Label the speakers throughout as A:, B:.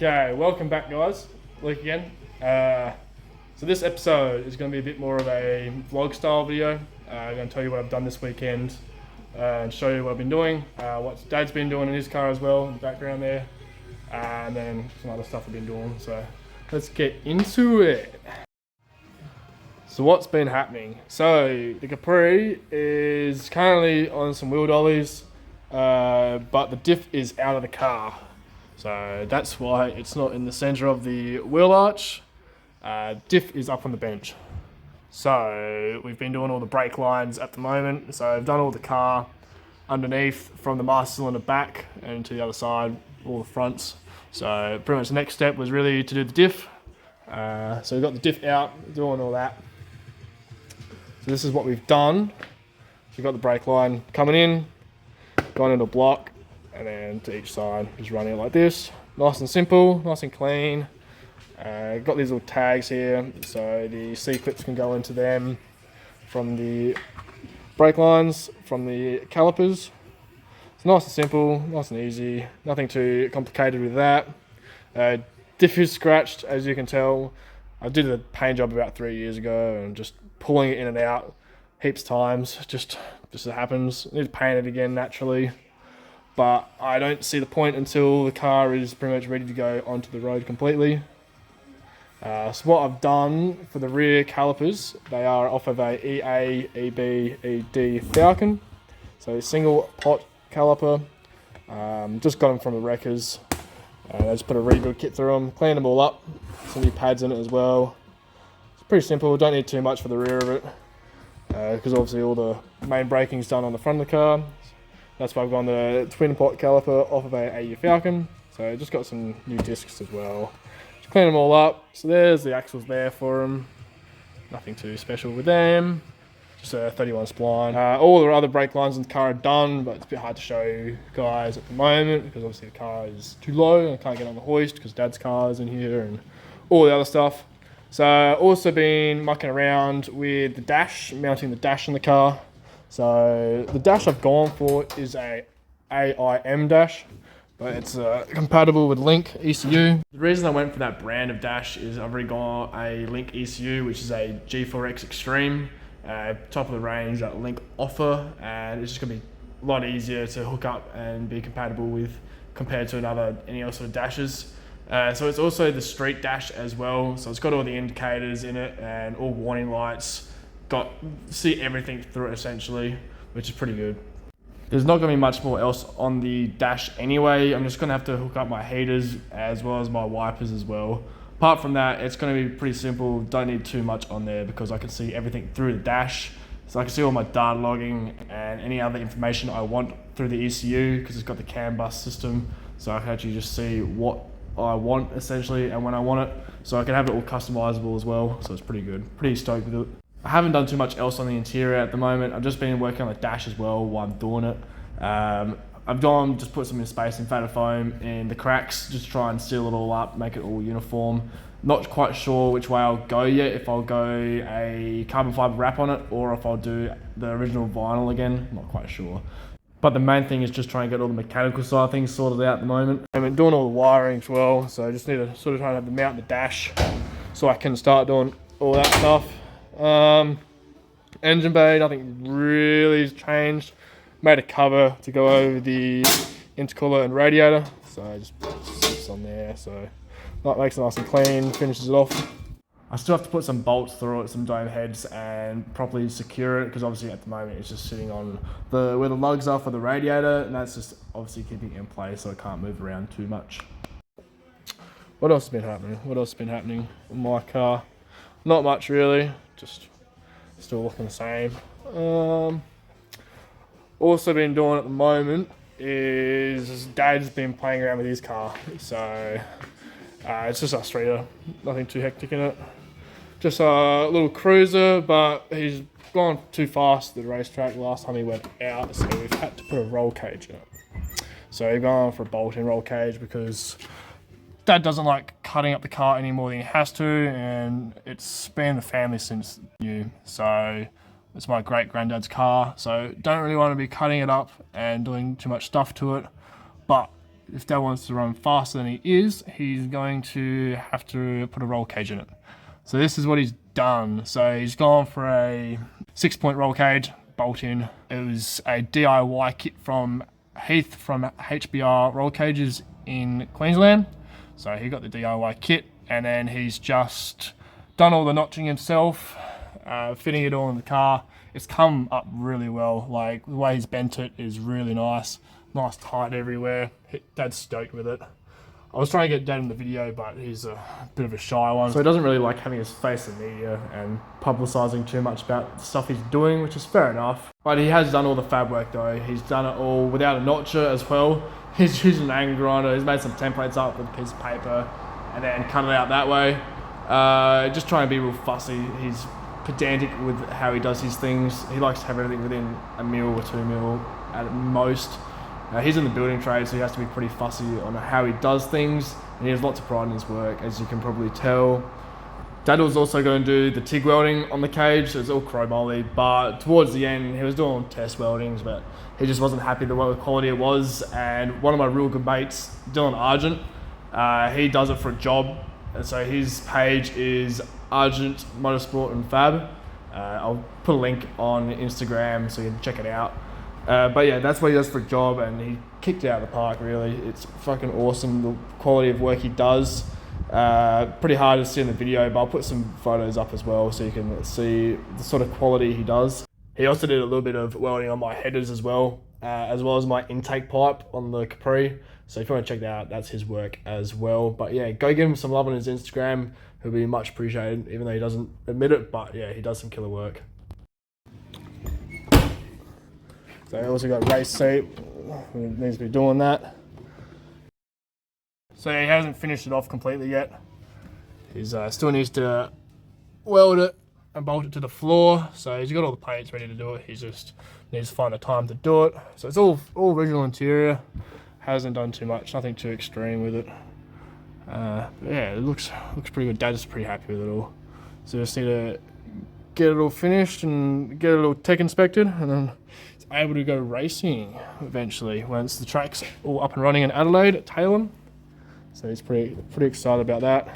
A: Okay, welcome back guys, Luke again. So this episode is going to be a bit more of a vlog style video. I'm going to tell you what I've done this weekend and show you what I've been doing, what Dad's been doing in his car as well in the background there, and then some other stuff I've been doing. So let's get into it. So what's been happening? So the Capri is currently on some wheel dollies, but the diff is out of the car. So that's why it's not in the center of the wheel arch. Diff is up on the bench. So we've been doing all the brake lines at the moment. So I've done all the car underneath from the master cylinder back and to the other side, all the fronts. So pretty much the next step was really to do the diff. So we've got the diff out, doing all that. So this is what we've done. We've got the brake line coming in, gone into a block, and then to each side, just running it like this. Nice and simple, nice and clean. Got these little tags here, so the C-clips can go into them from the brake lines, from the calipers. It's nice and simple, nice and easy, nothing too complicated with that. Diff is scratched, as you can tell. I did a paint job about 3 years ago and just pulling it in and out heaps of times, just happens. I need to paint it again naturally. But I don't see the point until the car is pretty much ready to go onto the road completely. So what I've done for the rear calipers, they are off of a EA, EB, ED Falcon. So single pot caliper. Just got them from the wreckers. I just put a rebuild kit through them, cleaned them all up. Some new pads in it as well. It's pretty simple, don't need too much for the rear of it. Because obviously all the main braking's done on the front of the car. That's why I've gone the twin pot caliper off of a AU Falcon. So just got some new discs as well. Just clean them all up. So there's the axles there for them. Nothing too special with them. Just a 31 spline. All the other brake lines in the car are done, but it's a bit hard to show you guys at the moment because obviously the car is too low and I can't get on the hoist because Dad's car is in here and all the other stuff. So also been mucking around with the dash, mounting the dash in the car. So the dash I've gone for is a AIM dash, but it's compatible with Link ECU. The reason I went for that brand of dash is I've already got a Link ECU, which is a G4X Extreme, top of the range that Link offer, and it's just gonna be a lot easier to hook up and be compatible with compared to any other sort of dashes. So it's also the street dash as well, so it's got all the indicators in it and all warning lights. See everything through it essentially, which is pretty good. There's not going to be much more else on the dash anyway. I'm just going to have to hook up my heaters as well as my wipers as well. Apart from that, it's going to be pretty simple. Don't need too much on there because I can see everything through the dash. So I can see all my data logging and any other information I want through the ECU because it's got the CAN bus system. So I can actually just see what I want essentially and when I want it. So I can have it all customizable as well. So it's pretty good. Pretty stoked with it. I haven't done too much else on the interior at the moment. I've just been working on the dash as well while I'm doing it. I've just put some space in fatter foam in the cracks, just try and seal it all up, make it all uniform. Not quite sure which way I'll go yet, if I'll go a carbon fiber wrap on it or if I'll do the original vinyl again, not quite sure. But the main thing is just trying to get all the mechanical side of things sorted out at the moment. I'm doing all the wiring as well, so I just need to sort of try to have the mount in the dash so I can start doing all that stuff. Engine bay, nothing really has changed. Made a cover to go over the intercooler and radiator, so I just sits on there, so that makes it nice and clean, finishes it off. I still have to put some bolts through it, some dome heads, and properly secure it, because obviously at the moment it's just sitting on where the lugs are for the radiator, and that's just obviously keeping it in place so it can't move around too much. What else has been happening? What else has been happening in my car? Not much really, just still looking the same. Also been doing at the moment is Dad's been playing around with his car, so it's just a streeter, nothing too hectic in it. Just a little cruiser, but he's gone too fast at the racetrack last time he went out, so we've had to put a roll cage in it. So we've gone for a bolt-in roll cage because Dad doesn't like cutting up the car any more than he has to, and it's been in the family since new. So it's my great-granddad's car, so don't really want to be cutting it up and doing too much stuff to it. But if Dad wants to run faster than he is, he's going to have to put a roll cage in it. So this is what he's done. So he's gone for a 6-point roll cage, bolt in. It was a DIY kit from Heath from HBR Roll Cages in Queensland. So he got the DIY kit, and then he's just done all the notching himself, fitting it all in the car. It's come up really well. Like, the way he's bent it is really nice. Nice tight everywhere. Dad's stoked with it. I was trying to get Dad in the video, but he's a bit of a shy one, so he doesn't really like having his face in media and publicising too much about the stuff he's doing, which is fair enough. But he has done all the fab work though. He's done it all without a notcher as well. He's using an angle grinder. He's made some templates up with a piece of paper and then cut it out that way. Just trying to be real fussy. He's pedantic with how he does his things. He likes to have everything within 1 mil or 2 mil at most. He's in the building trade, so he has to be pretty fussy on how he does things, and he has lots of pride in his work, as you can probably tell. Dad was also going to do the TIG welding on the cage, so it's all chromoly, but towards the end he was doing test weldings, but he just wasn't happy with what quality it was. And one of my real good mates, Dylan Argent, he does it for a job, and so his page is Argent Motorsport and Fab. I'll put a link on Instagram so you can check it out. But yeah, that's what he does for a job, and he kicked it out of the park, really. It's fucking awesome, the quality of work he does. Pretty hard to see in the video, but I'll put some photos up as well so you can see the sort of quality he does. He also did a little bit of welding on my headers as well as my intake pipe on the Capri. So if you want to check that out, that's his work as well. But yeah, go give him some love on his Instagram. He'll be much appreciated, even though he doesn't admit it. But yeah, he does some killer work. So I also got race seat, he needs to be doing that. So he hasn't finished it off completely yet. He still needs to weld it and bolt it to the floor. So he's got all the paints ready to do it. He just needs to find the time to do it. So it's all original interior. Hasn't done too much, nothing too extreme with it. Yeah, it looks pretty good. Dad's pretty happy with it all. So just need to get it all finished and get it all tech inspected, and then able to go racing eventually once the track's all up and running in Adelaide at Tailem. So he's pretty excited about that.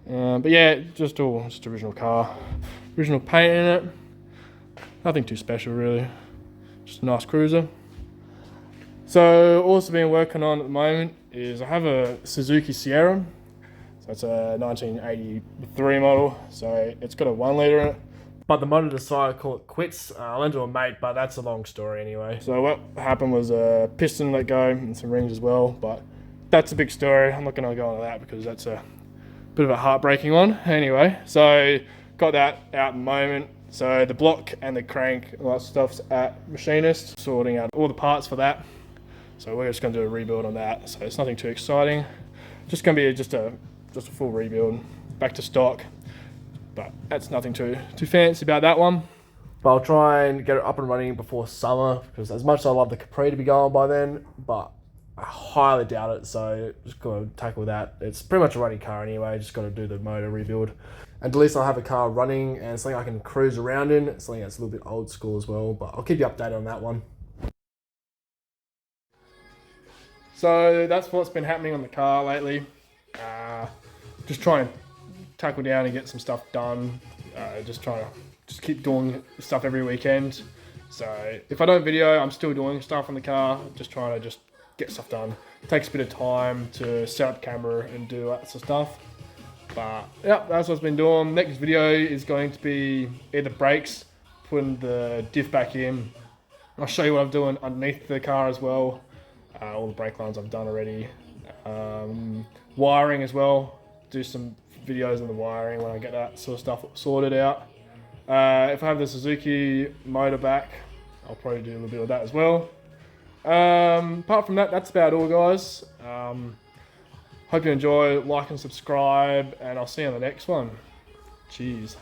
A: But yeah, just original car, original paint in it. Nothing too special really, just a nice cruiser. So also been working on at the moment is I have a Suzuki Sierra. So it's a 1983 model. So it's got a 1 litre in it. But the motor decided to call it quits. I lent to a mate, but that's a long story anyway. So what happened was a piston let go and some rings as well, but that's a big story. I'm not going to go into that because that's a bit of a heartbreaking one. Anyway, so got that out at the moment. So the block and the crank, all that stuff's at machinist, sorting out all the parts for that. So we're just going to do a rebuild on that. So it's nothing too exciting. Just going to be just a full rebuild, back to stock. But that's nothing too fancy about that one. But I'll try and get it up and running before summer, because as much as I love the Capri to be going by then, but I highly doubt it. So just got to tackle that. It's pretty much a running car anyway. Just got to do the motor rebuild. And at least I'll have a car running and something I can cruise around in. Something that's a little bit old school as well. But I'll keep you updated on that one. So that's what's been happening on the car lately. Just trying to tackle down and get some stuff done. Just keep doing stuff every weekend. So if I don't video, I'm still doing stuff on the car. Just trying to get stuff done. It takes a bit of time to set up camera and do that sort of stuff. But yeah, that's what's been doing. Next video is going to be either brakes, putting the diff back in. I'll show you what I'm doing underneath the car as well. All the brake lines I've done already. Wiring as well. Do some videos on the wiring when I get that sort of stuff sorted out. If I have the Suzuki motor back, I'll probably do a little bit of that as well. Apart from that, that's about all, guys. Hope you enjoy, like and subscribe, and I'll see you on the next one. Cheers.